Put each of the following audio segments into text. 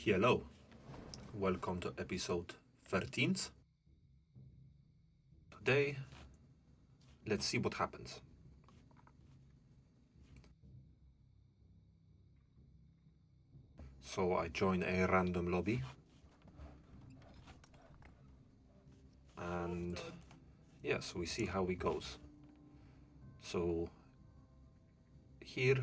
Hello, welcome to episode 13. Today, let's see what happens. So I join a random lobby, and yes, we see how it goes. So here,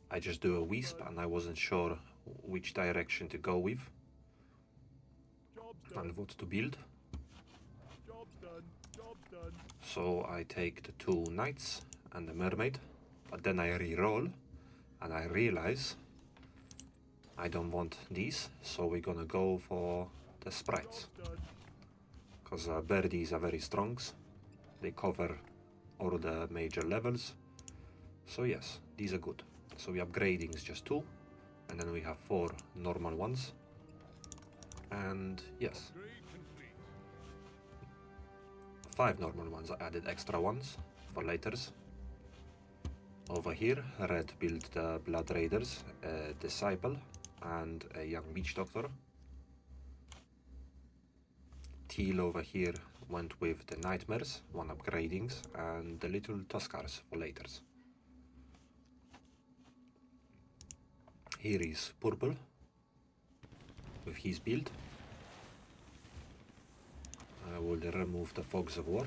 I just do a wisp, and I wasn't sure which direction to go with and what to build. So I take the two knights and the mermaid, but then I re-roll and I realize I don't want these, so we're gonna go for the sprites, because birdies are very strong. They cover all the major levels, so yes, these are good. So we upgrading is just 2, and then we have 4 normal ones, and yes, 5 normal ones. I added extra ones for laters. Over here, red built the blood raiders, a disciple and a young witch doctor. Teal over here went with the nightmares, 1 upgradings, and the little tuskars for laters. Here is purple with his build. I will remove the fogs of war.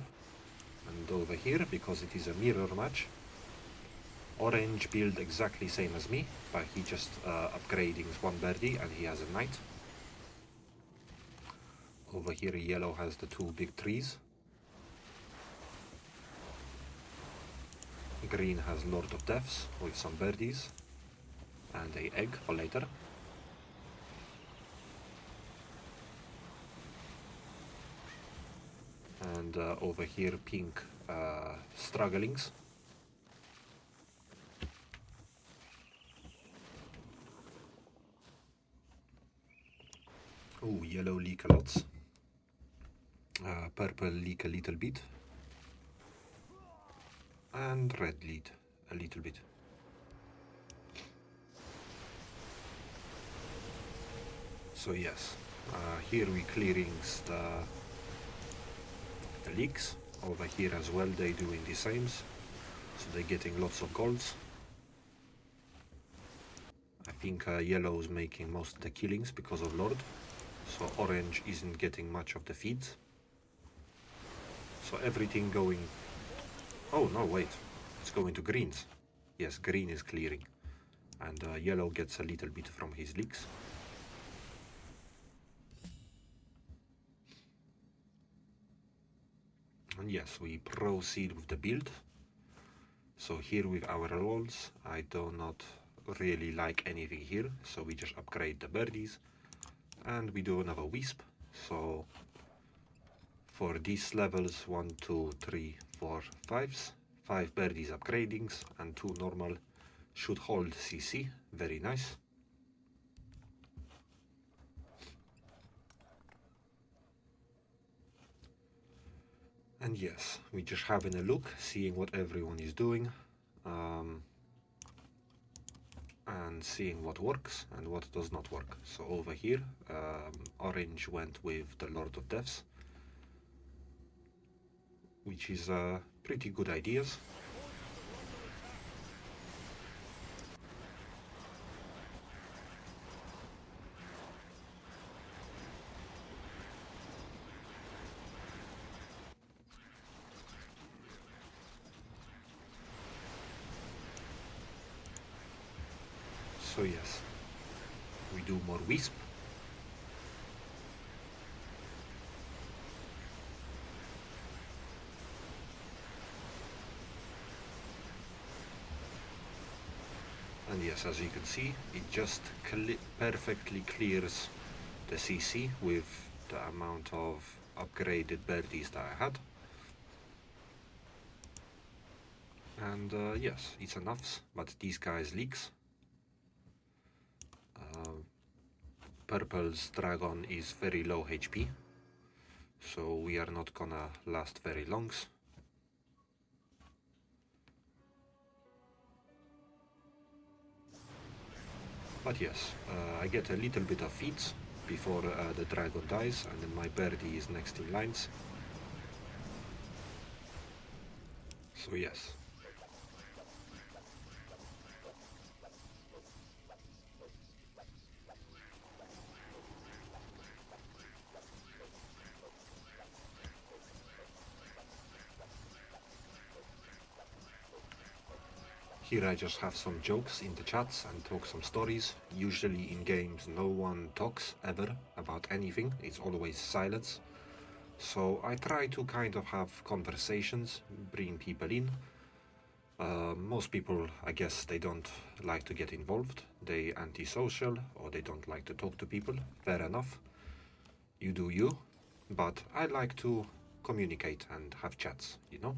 And over here, because it is a mirror match, orange build exactly same as me, but he just upgrading 1 birdie and he has a knight. Over here, yellow has the 2 big trees. Green has Lord of Deaths with some birdies and a egg for later. And over here, pink strugglings. Oh, yellow leak a lot. Purple leak a little bit. And red leak a little bit. So yes, here we clearing the leaks. Over here as well, they doing the same. So they're getting lots of golds. I think yellow is making most of the killings because of Lord. So orange isn't getting much of the feeds. So everything going... Oh no, wait, it's going to greens. Yes, green is clearing. And yellow gets a little bit from his leaks. And yes, we proceed with the build. So here with our rolls, I do not really like anything here. So we just upgrade the birdies. And we do another wisp. So for these levels, 1, 2, 3, 4, 5s, 5 birdies upgradings and 2 normal should hold CC. Very nice. And yes, we just having a look, seeing what everyone is doing, and seeing what works and what does not work. So over here, orange went with the Lord of Deaths, which is pretty good ideas. So yes, we do more wisp. And yes, as you can see, it just perfectly clears the CC with the amount of upgraded birdies that I had. And yes, it's enough, but these guys leaks. Purple's dragon is very low HP, so we are not gonna last very long. But yes, I get a little bit of feeds before the dragon dies, and then my birdie is next in lines. So yes. Here I just have some jokes in the chats and talk some stories. Usually in games no one talks ever about anything, it's always silence. So I try to kind of have conversations, bring people in. Most people, I guess, they don't like to get involved. They antisocial or they don't like to talk to people. Fair enough. You do you. But I like to communicate and have chats, you know?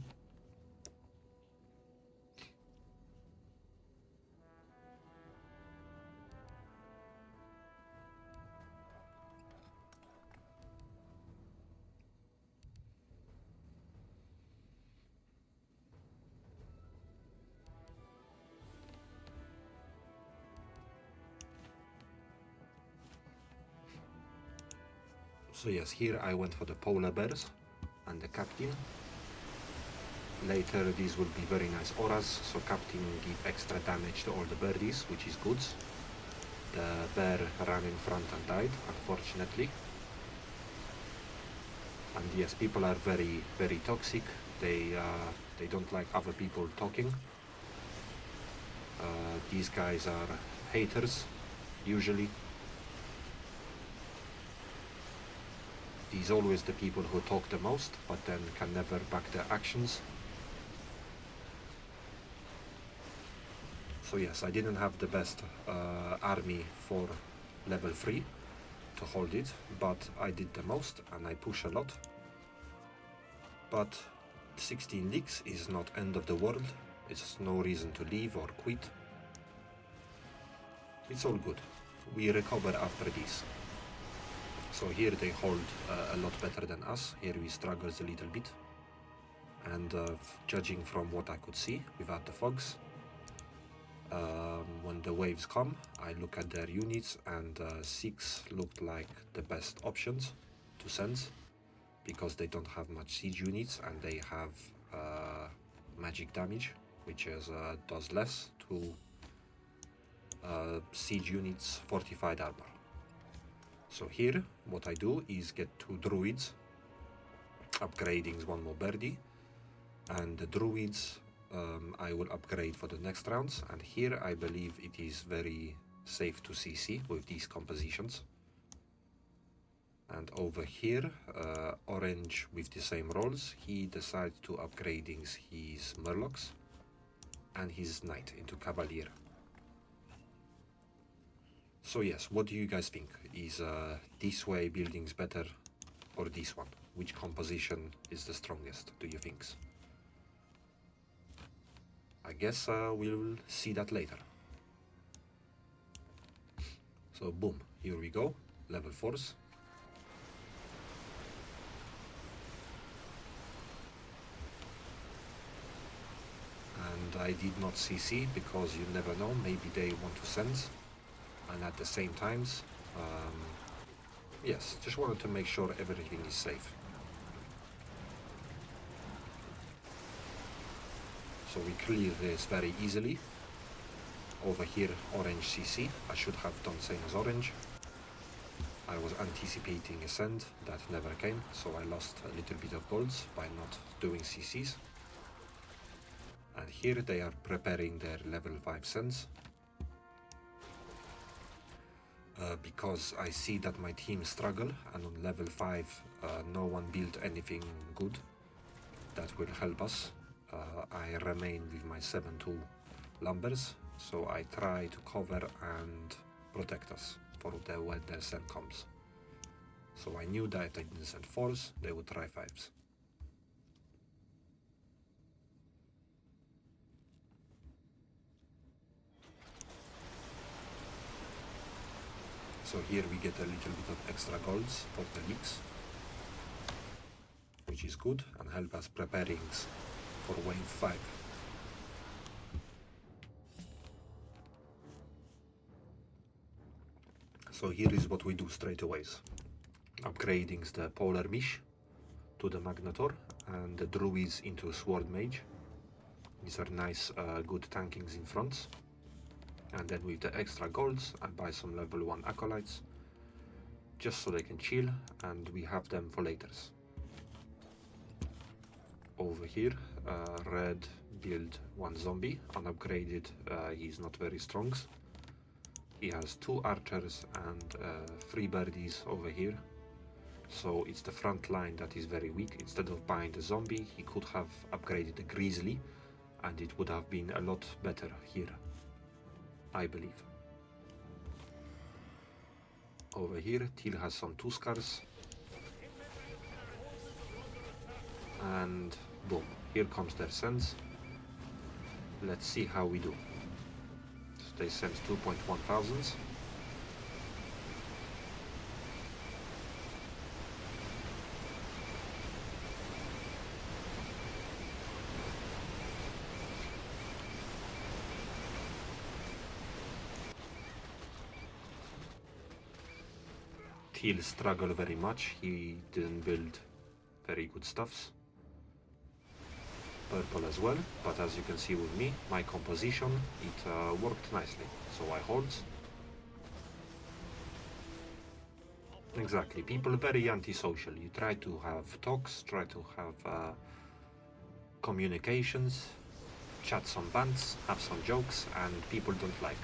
So yes, here I went for the polar bears and the captain. Later these will be very nice auras, so captain give extra damage to all the birdies, which is good. The bear ran in front and died, unfortunately. And yes, people are very, very toxic. They don't like other people talking. These guys are haters, usually. These always the people who talk the most, but then can never back their actions. So yes, I didn't have the best army for level 3 to hold it, but I did the most and I push a lot. But 16 leagues is not end of the world. It's no reason to leave or quit. It's all good. We recover after this. So here they hold a lot better than us. Here we struggle a little bit. And judging from what I could see without the fogs, when the waves come, I look at their units and 6 looked like the best options to send, because they don't have much siege units and they have magic damage, which is does less to siege units fortified armor. So here what I do is get 2 druids, upgrading 1 more birdie, and the druids I will upgrade for the next rounds, and here I believe it is very safe to CC with these compositions. And over here, orange with the same rolls, he decides to upgrading his murlocs and his knight into cavalier. So yes, what do you guys think? Is this way buildings better or this one? Which composition is the strongest, do you think? I guess we'll see that later. So boom, here we go, level 4s. And I did not CC because you never know, maybe they want to send. And at the same times, yes, just wanted to make sure everything is safe. So we clear this very easily. Over here, orange CC. I should have done same as orange. I was anticipating a send, that never came, so I lost a little bit of golds by not doing CCs. And here they are preparing their level 5 sends. Because I see that my team struggle, and on level 5 no one built anything good that will help us. I remain with my 7-2 lumbers, so I try to cover and protect us for when their send comes. So I knew that I didn't send 4s, they would try 5s. So here we get a little bit of extra golds for the leaks, which is good and help us preparing for wave 5. So here is what we do straight away. Upgrading the Polar Mish to the Magnator and the Druids into Sword Mage. These are nice, good tankings in front. And then with the extra golds, I buy some level 1 Acolytes, just so they can chill, and we have them for laters. Over here, red build 1 zombie, unupgraded, he's not very strong. He has 2 archers and 3 birdies over here. So it's the front line that is very weak. Instead of buying the zombie, he could have upgraded the grizzly, and it would have been a lot better here, I believe. Over here, Teal has some Tuskars. And boom, here comes their sends. Let's see how we do. So they send 2.1 thousands. Teal struggled very much, he didn't build very good stuffs. Purple as well, but as you can see with me, my composition, it worked nicely. So I hold. Exactly, people very antisocial. You try to have talks, try to have communications, chat some bands, have some jokes, and people don't like.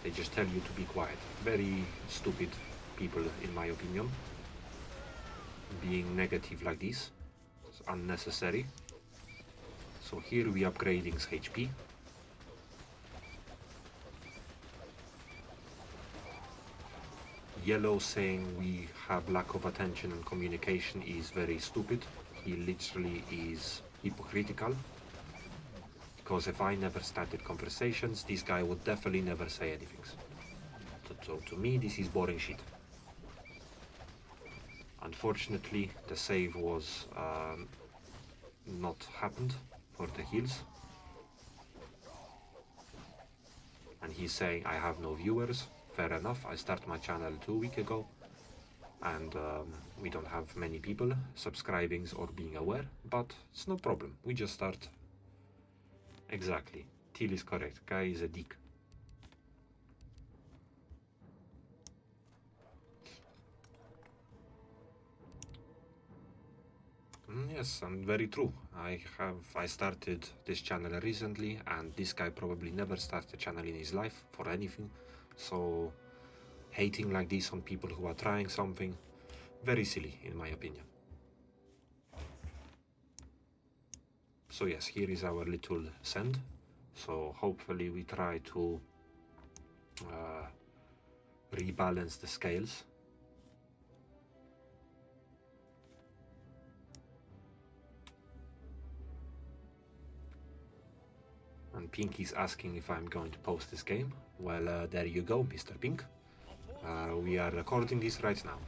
They just tell you to be quiet. Very stupid people, in my opinion. Being negative like this is unnecessary. So here we upgrading HP. Yellow saying we have lack of attention and communication is very stupid. He literally is hypocritical. Because if I never started conversations, this guy would definitely never say anything. So to me, this is boring shit. Unfortunately, the save was not happened for the heals. And he's saying, I have no viewers. Fair enough, I started my channel 2 weeks ago. And we don't have many people subscribing or being aware. But it's no problem, we just start. Exactly, Till is correct, guy is a dick. Yes, and very true. I started this channel recently, and this guy probably never started a channel in his life for anything. So hating like this on people who are trying something, very silly in my opinion. So yes, here is our little send. So hopefully we try to rebalance the scales. And Pink is asking if I'm going to post this game. Well, there you go, Mr. Pink. We are recording this right now.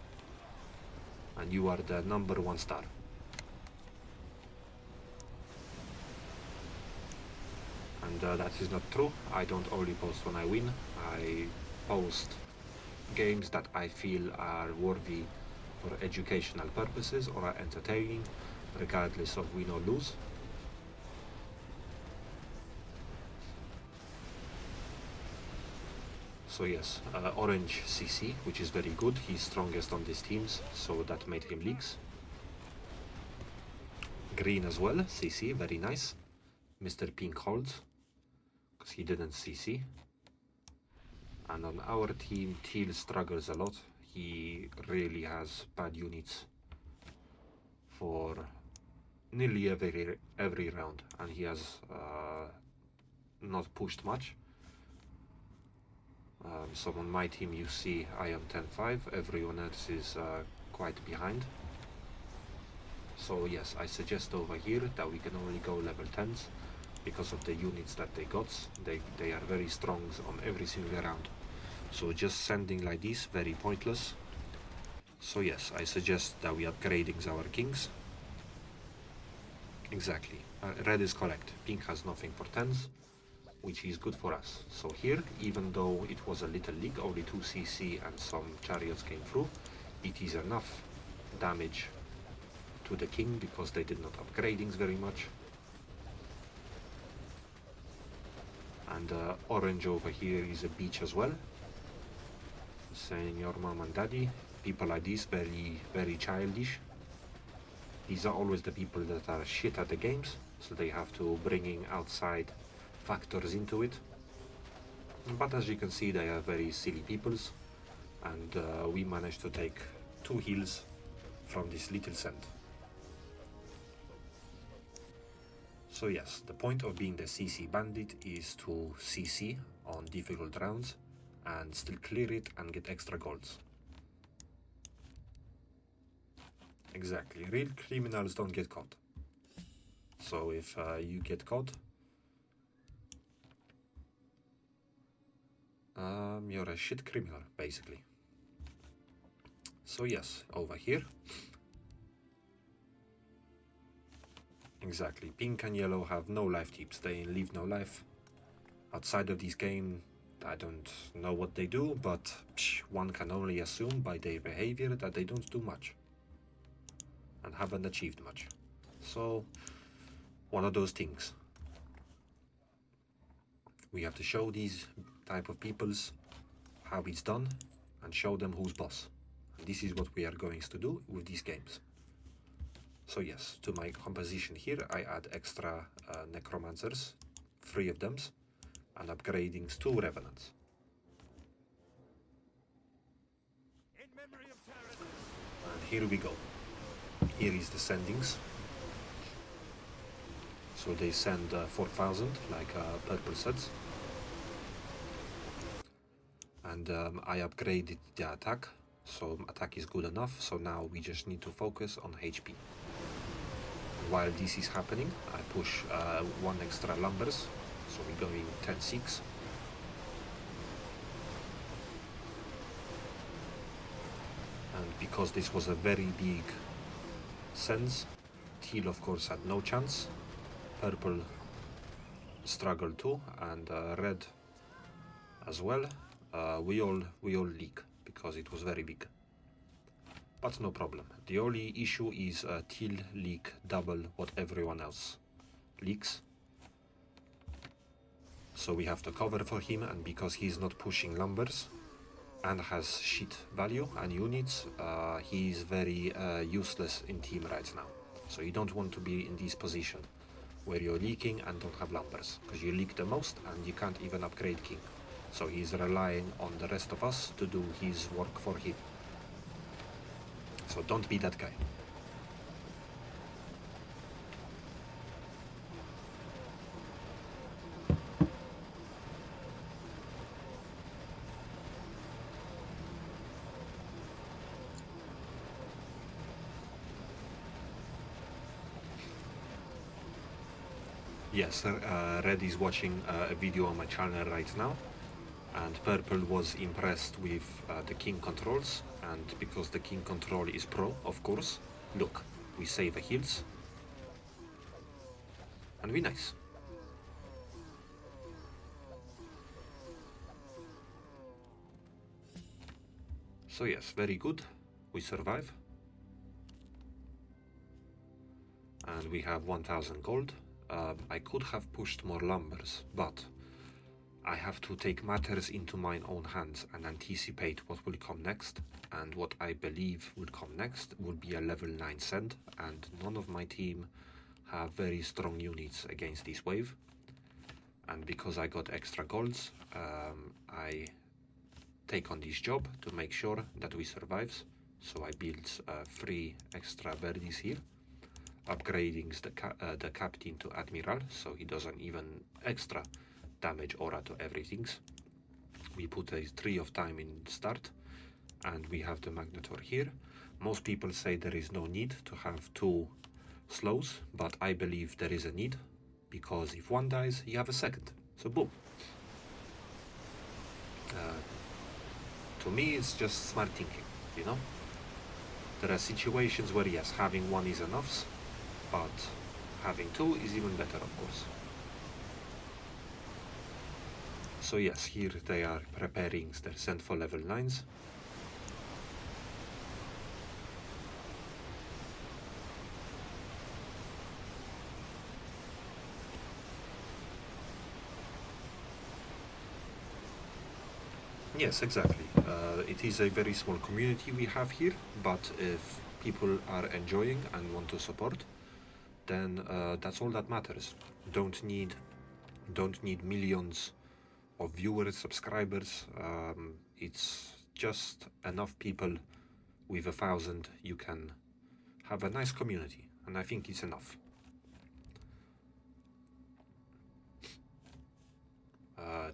And you are the #1 star. And that is not true. I don't only post when I win. I post games that I feel are worthy for educational purposes or are entertaining, regardless of win or lose. So yes, orange CC, which is very good. He's strongest on these teams, so that made him leaks. Green as well, CC, very nice. Mr. Pink holds, because he didn't CC. And on our team, Teal struggles a lot. He really has bad units for nearly every round, and he has not pushed much. So on my team you see I am 10-5, everyone else is quite behind. So yes, I suggest over here that we can only go level 10s because of the units that they got. They are very strong on every single round. So just sending like this, very pointless. So yes, I suggest that we upgrading our kings. Exactly, red is correct, pink has nothing for 10s. which is good for us. So here, even though it was a little leak, only 2 CC and some chariots came through, it is enough damage to the king because they did not upgradings very much. And orange over here is a beach as well, saying your mom and daddy. People like this, very childish. These are always the people that are shit at the games, so they have to bringing outside factors into it. But as you can see, they are very silly peoples, and we managed to take 2 hills from this little sand. So yes, the point of being the CC bandit is to CC on difficult rounds and still clear it and get extra golds. Exactly, real criminals don't get caught. So if you get caught, you're a shit criminal, basically. So yes, over here. Exactly, pink and yellow have no life tips, they leave no life. Outside of this game, I don't know what they do, but one can only assume by their behavior that they don't do much and haven't achieved much. So, one of those things. We have to show these type of peoples how it's done and show them who's boss. And this is what we are going to do with these games. So yes, to my composition here, I add extra necromancers, 3 of them, and upgrading 2 revenants. And here we go. Here is the sendings. So they send 4,000, like purple sets. And I upgraded the attack, so attack is good enough, so now we just need to focus on HP. While this is happening, I push 1 extra lumbers, so we're going 10-6. And because this was a very big sense, teal of course had no chance, purple struggled too, and red as well. We all leak because it was very big. But no problem. The only issue is teal leak double what everyone else leaks. So we have to cover for him, and because he's not pushing lumbers and has shit value and units, he is very useless in team right now. So you don't want to be in this position where you're leaking and don't have lumbers, because you leak the most and you can't even upgrade king. So he's relying on the rest of us to do his work for him. So don't be that guy. Yes, Red is watching a video on my channel right now, and Purple was impressed with the king controls, and because the king control is pro, of course, look, we save the heals, and we nice. So yes, very good, we survive, and we have 1000 gold. I could have pushed more lumbers, but I have to take matters into my own hands and anticipate what will come next, and what I believe will come next will be a level 9 send, and none of my team have very strong units against this wave, and because I got extra golds, I take on this job to make sure that we survive. So I built 3 extra birdies here, upgrading the captain to admiral, so he does an even extra damage aura to everything. We put a 3 of time in start, and we have the magnetor here. Most people say there is no need to have 2 slows, but I believe there is a need, because if one dies, you have a second. So boom. To me, it's just smart thinking, you know? There are situations where, yes, having 1 is enough, but having 2 is even better, of course. So yes, here they are preparing their send for level 9s. Yes, exactly. It is a very small community we have here, but if people are enjoying and want to support, then that's all that matters. Don't need millions of viewers, subscribers. It's just enough people. With 1,000, you can have a nice community, and I think it's enough.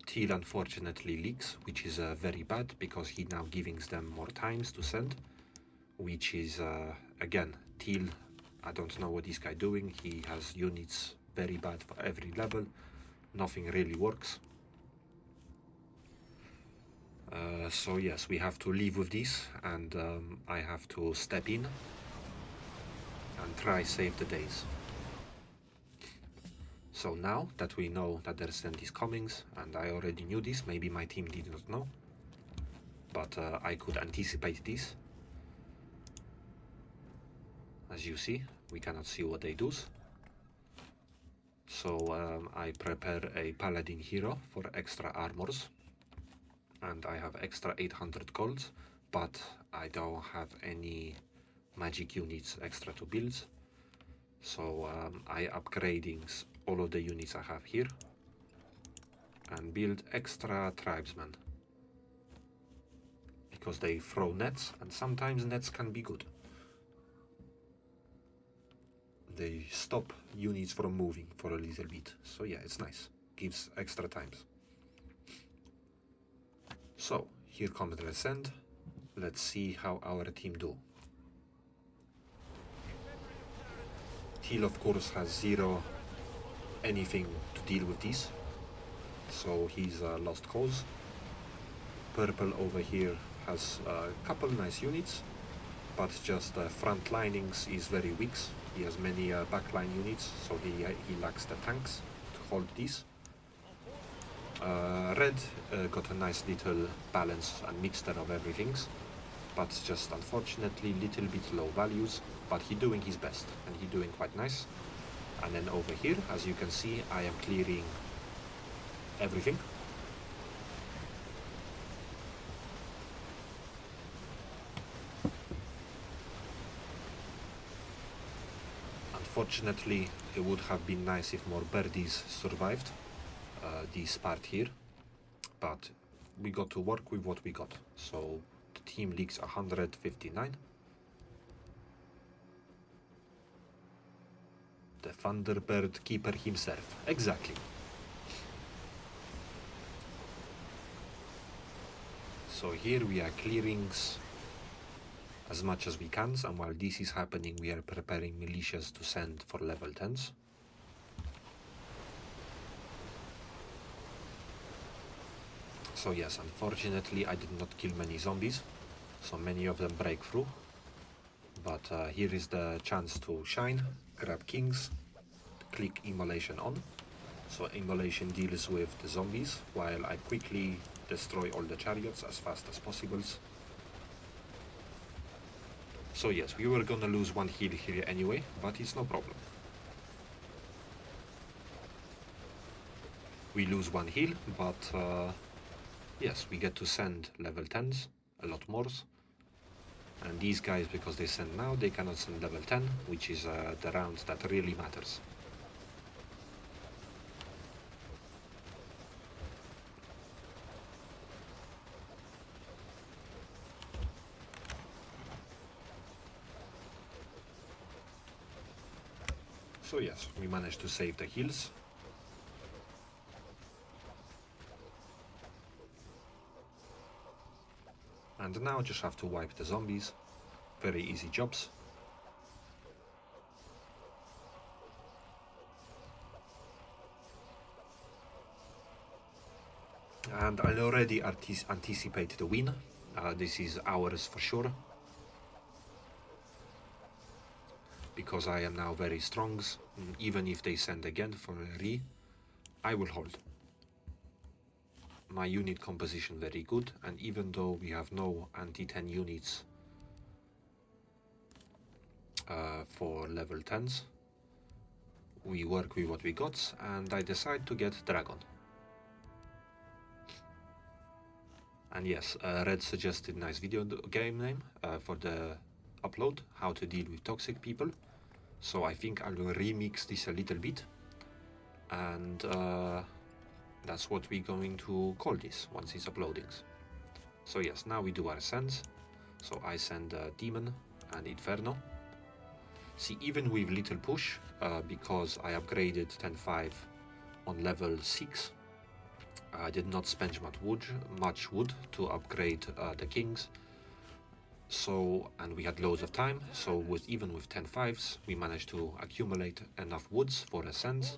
Teal unfortunately leaks, which is very bad because he now giving them more times to send, which is again Teal. I don't know what this guy doing. He has units very bad for every level. Nothing really works. So yes, we have to live with this, and I have to step in and try save the days. So now that we know that there's these comings, and I already knew this, maybe my team did not know, but I could anticipate this. As you see, we cannot see what they do. So I prepare a paladin hero for extra armors, and I have extra 800 gold, but I don't have any magic units extra to build. So I upgrading all of the units I have here and build extra tribesmen, because they throw nets, and sometimes nets can be good. They stop units from moving for a little bit, so yeah, it's nice, gives extra times. So here comes the ascent. Let's see how our team do. Teal of course has zero anything to deal with this, so he's a lost cause. Purple over here has a couple nice units, but just front linings is very weak. He has many backline units, so he lacks the tanks to hold this. Red got a nice little balance and mixture of everything, but just unfortunately little bit low values, but he doing his best, and he doing quite nice. And then over here, as you can see, I am clearing everything. Unfortunately, it would have been nice if more birdies survived this part here, but we got to work with what we got. So the team leaks 159. The Thunderbird keeper himself, exactly. So here we are clearing as much as we can, and while this is happening, we are preparing militias to send for level 10s. So yes, unfortunately I did not kill many zombies, so many of them break through. But here is the chance to shine, grab kings, click immolation on. So immolation deals with the zombies, while I quickly destroy all the chariots as fast as possible. So yes, we were gonna lose one heal here anyway, but it's no problem. We lose one heal, but yes, we get to send level 10s, a lot more. And these guys, because they send now, they cannot send level 10, which is the round that really matters. So yes, we managed to save the heals. And now just have to wipe the zombies. Very easy jobs. And I already anticipate the win. This is ours for sure. Because I am now very strong. Even if they send again for a re, I will hold. my unit composition very good, and even though we have no anti-10 units for level 10s, we work with what we got, and I decide to get Dragon. And yes, Red suggested nice video game name for the upload, how to deal with toxic people. So I think I will remix this a little bit, and that's what we're going to call this once it's uploading. So yes, now we do our sends. So I send Demon and Inferno. See, even with little push, because I upgraded 10.5 on level 6, I did not spend much wood to upgrade the kings. So, and we had loads of time, so even with 10.5s, we managed to accumulate enough woods for a send.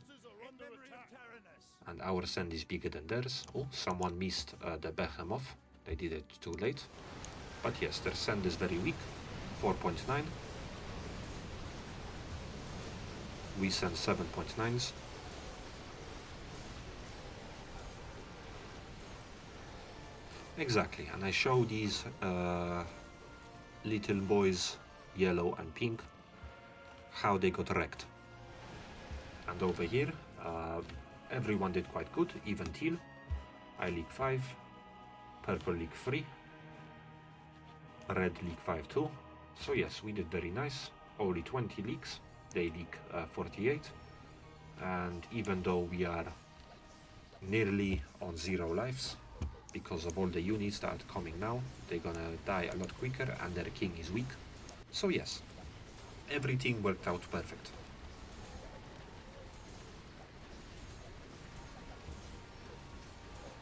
And our send is bigger than theirs. Oh, someone missed the Behemoth. They did it too late. But yes, their send is very weak, 4.9. We send 7.9s. Exactly, and I show these little boys, yellow and pink, how they got wrecked. And over here, everyone did quite good, even teal. I league 5, purple league 3, red league 5 too. So yes, we did very nice. Only 20 leagues, they league 48. And even though we are nearly on 0 lives, because of all the units that are coming now, they're gonna die a lot quicker, and their king is weak. So yes, everything worked out perfect.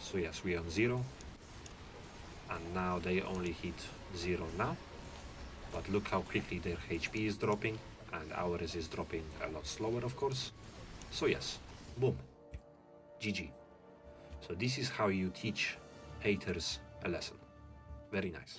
So yes, we are on 0, and now they only hit 0 now, but look how quickly their HP is dropping, and ours is dropping a lot slower, of course. So yes, boom, GG. So this is how you teach haters a lesson. Very nice.